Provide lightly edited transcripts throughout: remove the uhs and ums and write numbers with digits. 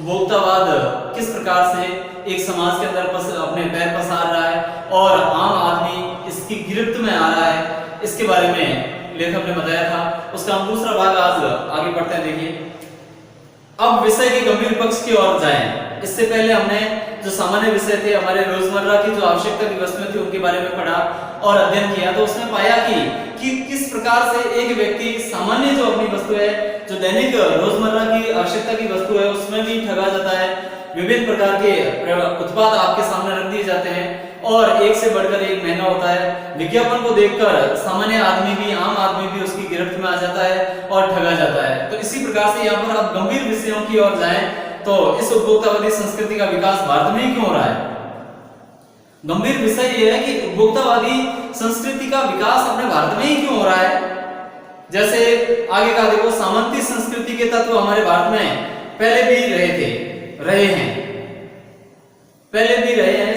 उपभोक्तावाद किस प्रकार से एक समाज के अंदर अपने पैर पसार रहा है और आम आदमी इसकी गिरफ्त में आ रहा है, इसके बारे में लेखक ने बताया था। उसका हम दूसरा भाग आज आगे बढ़ते हैं। देखिए, अब विषय के गंभीर पक्ष की ओर जाएं। इससे पहले हमने जो सामान्य विषय थे, हमारे रोजमर्रा की जो आवश्यकता की वस्तुएं थी, उनके बारे में पढ़ा और अध्ययन किया। तो उसमें पाया कि किस प्रकार से एक व्यक्ति सामान्य जो अपनी वस्तु है, जो दैनिक रोजमर्रा की आवश्यकता की वस्तु है, उसमें भी ठगा जाता है। विभिन्न प्रकार के उत्पाद आपके सामने रख दिए जाते हैं और एक से बढ़कर एक महंगा होता है। विज्ञापन को देखकर सामान्य आदमी भी, आम आदमी भी उसकी गिरफ्त में आ जाता है और ठगा जाता है। तो इसी प्रकार से यहाँ पर आप गंभीर विषयों की ओर जाएं तो इस उपभोक्तावादी संस्कृति का विकास भारत में ही क्यों हो रहा है? गंभीर विषय यह है कि उपभोक्तावादी संस्कृति का विकास अपने भारत में ही क्यों हो रहा है। जैसे आगे का देखो, सामंती संस्कृति के तत्व हमारे भारत में पहले भी रहे हैं।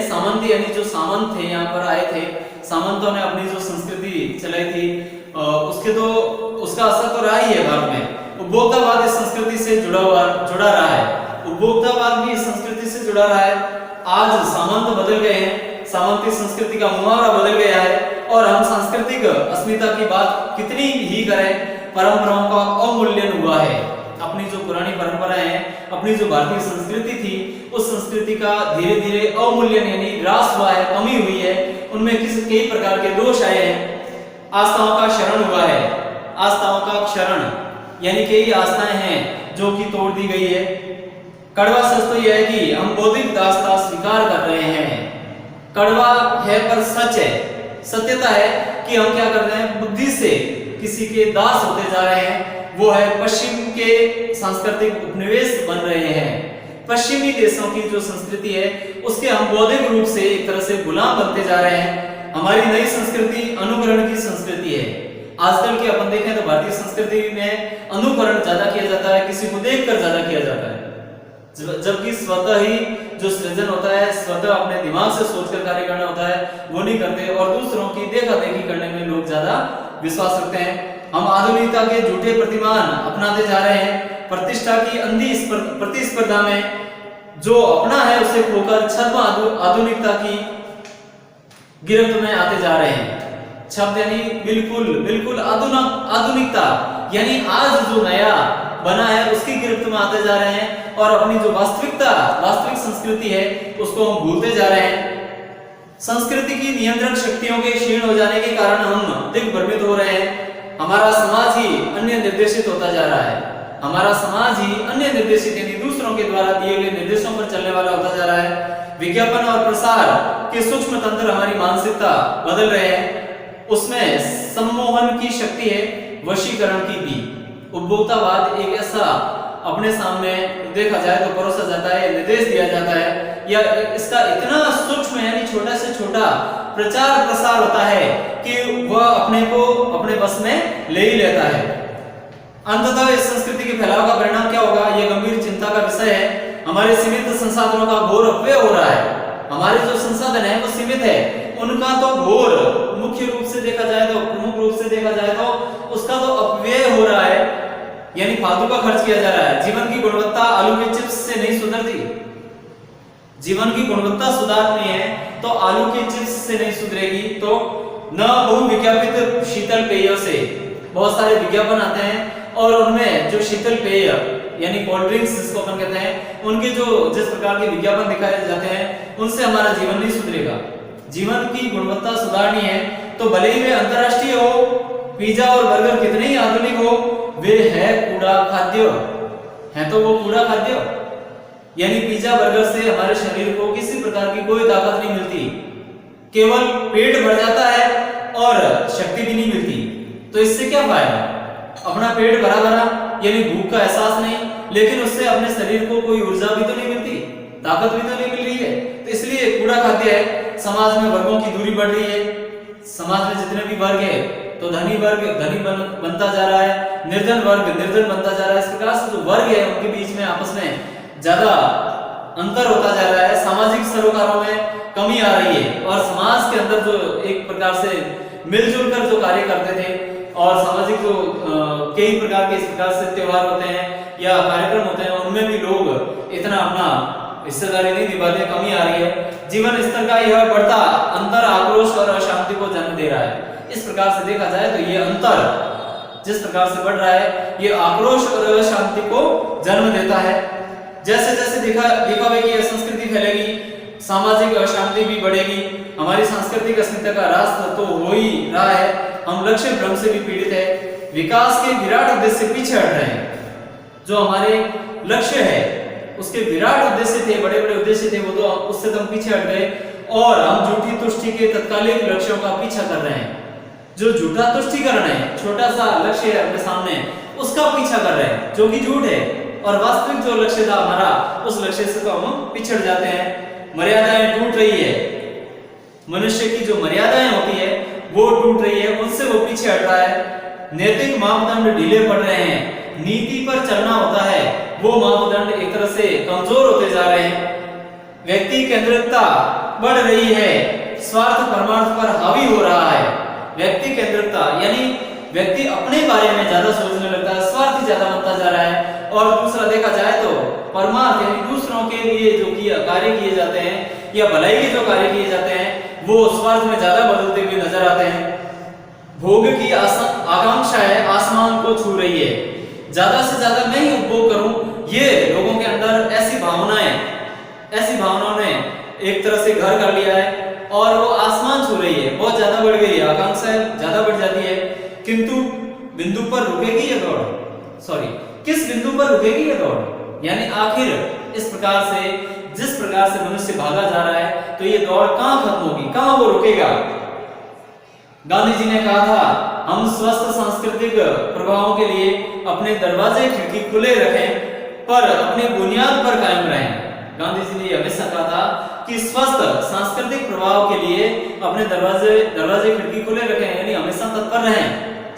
सामंती यानी जो सामंत थे, यहाँ पर आए थे, सामंतों ने अपनी जो संस्कृति चलाई थी, उसका असर तो रहा ही है भारत में। उपभोक्तावाद इस संस्कृति से जुड़ा रहा है। उपभोक्तावाद भी इस संस्कृति से जुड़ा रहा है। आज सामंत बदल गए हैं, सामंती संस्कृति का मुहावरा बदल गया है और हम सांस्कृतिक अस्मिता की बात कितनी ही करें, परंपराओं का अवमूल्यन हुआ है। अपनी जो पुरानी परंपराएं हैं, अपनी जो भारतीय संस्कृति थी, उस संस्कृति का धीरे धीरे अवमूल्यन यानी ह्रास हुआ है, कमी हुई है। उनमें कई प्रकार के दोष आए हैं। आस्थाओं का क्षरण हुआ है। आस्थाओं का क्षरण यानी कई आस्थाएं हैं जो कि तोड़ दी गई है। कड़वा सच तो यह है कि हम बौद्धिक दास्ता स्वीकार कर रहे हैं। कड़वा है पर सच है। सत्यता है कि हम क्या कर रहे हैं, बुद्धि से किसी के दास होते जा रहे हैं। वो है पश्चिम के सांस्कृतिक उपनिवेश बन रहे हैं। पश्चिमी देशों की जो संस्कृति है, उसके हम बौद्धिक रूप से एक तरह से गुलाम बनते जा रहे हैं। हमारी नई संस्कृति अनुकरण की संस्कृति है। आजकल की अपन देखें तो भारतीय संस्कृति में अनुकरण ज्यादा किया जाता है, किसी को देखकर ज्यादा किया जाता है, जबकि स्वतः ही जो सृजन होता है, स्वतः अपने दिमाग से सोचकर कार्य करना होता है, वो नहीं करते और दूसरों की देखा देखी करने में लोग ज्यादा विश्वास रखते हैं। हम आधुनिकता के झूठे प्रतिमान अपनाते जा रहे हैं। प्रतिष्ठा की अंधी प्रतिस्पर्धा में जो अपना है उसे खोकर छद्म आधुनिकता की गिरफ्त में आते जा रहे हैं। छद्म यानी बिल्कुल आधुनिकता यानी आज जो नया बना है उसकी गिरफ्त में आते जा रहे हैं और अपनी जो वास्तविक संस्कृति है उसको हम भूलते जा रहे हैं। संस्कृति की नियंत्रण शक्तियों के क्षीण हो जाने के कारण हम दिग्भ्रमित हो रहे हैं। हमारा समाज ही अन्य निर्देशित होता जा रहा है। हमारा समाज ही अन्य निर्देशित यानी दूसरों के द्वारा दिए गए निर्देशों पर चलने वाला होता जा रहा है। विज्ञापन और प्रसार के सूक्ष्म तंत्र हमारी मानसिकता बदल रहे हैं। उसमें सम्मोहन की शक्ति है, वशीकरण की भी। उपभोक्तावाद एक ऐसा अपने सामने देखा जाए तो परोसा जाता है, निर्देश दिया जाता है, या इसका इतना सूक्ष्म यानी छोटा से छोटा प्रचार प्रसार होता है कि वह अपने को अपने बस में ले ही लेता है। अंततः इस संस्कृति के फैलाव का परिणाम क्या होगा, यह गंभीर चिंता का विषय है। हमारे सीमित संसाधनों का घोर अपव्यय हो रहा है। हमारे जो संसाधन है वो सीमित है, उनका तो घोर मुख्य रूप से देखा जाए तो, प्रमुख रूप से देखा जाए तो उसका तो अपव्यय हो रहा है, यानी फालतू का खर्च किया जा रहा है। जीवन की गुणवत्ता आलू के चिप्स से नहीं सुधरती। जीवन की गुणवत्ता सुधारनी है तो आलू के चिप्स से नहीं सुधरेगी, तो न बहुविज्ञापित शीतल पेयों से। बहुत सारे विज्ञापन आते हैं और उनमें जो शीतल पेय यानी कोल्ड ड्रिंक्स जिसको अपन कहते हैं, उनके जो जिस प्रकार के विज्ञापन दिखाए जाते हैं उनसे हमारा जीवन नहीं सुधरेगा। जीवन की गुणवत्ता सुधारनी है तो भले ही वे अंतरराष्ट्रीय हो, पिज्जा और बर्गर कितने ही आधुनिक हो, वे है कूड़ा खाद्य, है तो वो कूड़ा खाद्य। यानी पिज्जा बर्गर से हमारे शरीर को किसी प्रकार की कोई ताकत नहीं मिलती, केवल पेट भर जाता है और शक्ति भी नहीं मिलती। तो इससे क्या फायदा, अपना पेट भरा भरा यानी भूख का एहसास नहीं, लेकिन उससे अपने शरीर को कोई ऊर्जा भी तो नहीं मिलती, ताकत भी तो नहीं मिल रही है। तो इसलिए कूड़ा खाद्य है। समाज में वर्गों की दूरी बढ़ रही है। समाज में जितने भी वर्ग है तो धनी वर्ग धनी बनता जा रहा है, निर्धन वर्ग निर्धन बनता जा रहा है। इस प्रकार से जो वर्ग है उनके बीच में आपस में ज्यादा अंतर होता जा रहा है। सामाजिक सरोकारों में कमी आ रही है और समाज के अंदर जो एक प्रकार से मिलजुल कर जो कार्य करते थे और सामाजिक जो कई प्रकार के इस प्रकार से त्योहार होते हैं या कार्यक्रम होते हैं, उनमें भी लोग इतना अपना हिस्सेदारी नहीं निभाते, कमी आ रही है। जीवन स्तर का यह बढ़ता अंतर आक्रोश और अशांति को जन्म दे रहा है। इस प्रकार से देखा जाए तो ये अंतर जिस प्रकार से बढ़ रहा है, ये आक्रोश और अशांति को जन्म देता है। जैसे जैसे दिखावे की संस्कृति फैलेगी, सामाजिक अशांति भी बढ़ेगी, हमारी सांस्कृतिक अस्मिता का ह्रास तो हो ही रहा है, हम लक्ष्य भ्रम से भी पीड़ित है, विकास के विराट उद्देश्य से पीछे हट रहे हैं। जो हमारे लक्ष्य है उसके विराट उद्देश्य थे, बड़े बड़े उद्देश्य थे, वो तो उससे तो हम पीछे हट गए और हम झूठी तुष्टि के तत्कालिक लक्ष्यों का पीछा कर रहे हैं। जो झूठा तुष्टिकरण है, छोटा सा लक्ष्य है अपने सामने, उसका पीछा कर रहे हैं, जो कि झूठ है, और वास्तविक जो लक्ष्य था हमारा, उस लक्ष्य से तो हम पिछड़ जाते हैं। मर्यादाएं टूट रही है, मनुष्य की जो मर्यादाएं होती है वो टूट रही है, उनसे वो पीछे हट रहा है। नैतिक मापदंड ढीले पड़ रहे हैं, नीति पर चलना होता है, वो मापदंड एक तरह से कमजोर होते जा रहे हैं। व्यक्ति केंद्रितता बढ़ रही है, स्वार्थ परमार्थ पर हावी हो रहा है। व्यक्ति केंद्रितता यानी व्यक्ति अपने बारे में ज्यादा सोचने लगता है, स्वार्थी ज्यादा बनता जा रहा है। और दूसरा देखा जाए तो परमार्थ यानी दूसरों के लिए जो कार्य किए जाते हैं या भलाई के जो कार्य किए जाते हैं, वो स्वार्थ में ज्यादा बदलते हुए नजर आते हैं। भोग की आकांक्षा है, आसमान को छू रही है, ज्यादा से ज्यादा मैं ही उपभोग करूं, ये लोगों के अंदर ऐसी भावनाओं ने एक तरह से घर कर लिया है और वो आसमान छू रही है, बहुत ज्यादा बढ़ गई है, आकांक्षाएं ज्यादा बढ़ जाती है। किंतु बिंदु पर रुकेगी ये दौड़, किस बिंदु पर रुकेगी ये दौड़, यानी आखिर इस प्रकार से जिस प्रकार से मनुष्य भागा जा रहा है, तो ये दौड़ कहां खत्म होगी, कहां वो रुकेगा। गांधी जी ने कहा था, हम स्वस्थ सांस्कृतिक प्रभावों के लिए अपने दरवाजे खिड़की खुले रखें, पर अपनी बुनियाद पर कायम रहें। गांधी जी ने हमेशा कहा था कि स्वस्थ सांस्कृतिक प्रभाव के लिए अपने दरवाजे खिड़की खुले रखें, यानी हमेशा तत्पर रहें,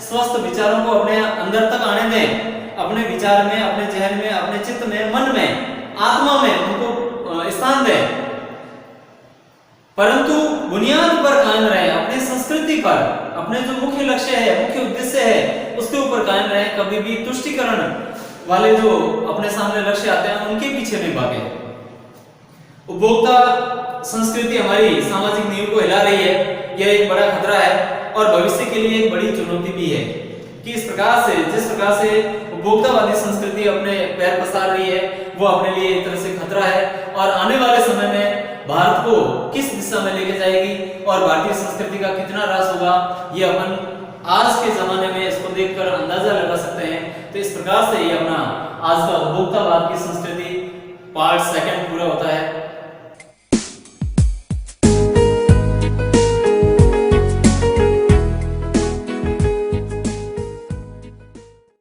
स्वस्थ विचारों को अपने अंदर तक आने दें, अपने विचार में, अपने जहन में, अपने चित्त में, मन में, आत्मा में उनको स्थान दें, परंतु बुनियाद पर कायम रहे, अपनी संस्कृति पर, अपने जो मुख्य लक्ष्य है, मुख्य उद्देश्य है, उसके ऊपर कायम रहे। कभी भी तुष्टिकरण वाले जो अपने सामने लक्ष्य आते हैं उनके पीछे नहीं भागे। उपभोक्ता संस्कृति हमारी सामाजिक नींव को हिला रही है, यह एक बड़ा खतरा है और भविष्य के लिए एक बड़ी चुनौती भी है कि जिस प्रकार से उपभोक्तावादी संस्कृति अपने पैर पसार रही है, वो अपने लिए एक तरह से खतरा है और आने वाले समय में भारत को किस दिशा में लेके जाएगी और भारतीय संस्कृति का कितना ह्रास होगा, ये अपन आज के जमाने में इसको देखकर अंदाजा लगा सकते हैं। तो इस प्रकार से ये अपना आज का उपभोक्तावाद की संस्कृति पार्ट 2 पूरा होता है।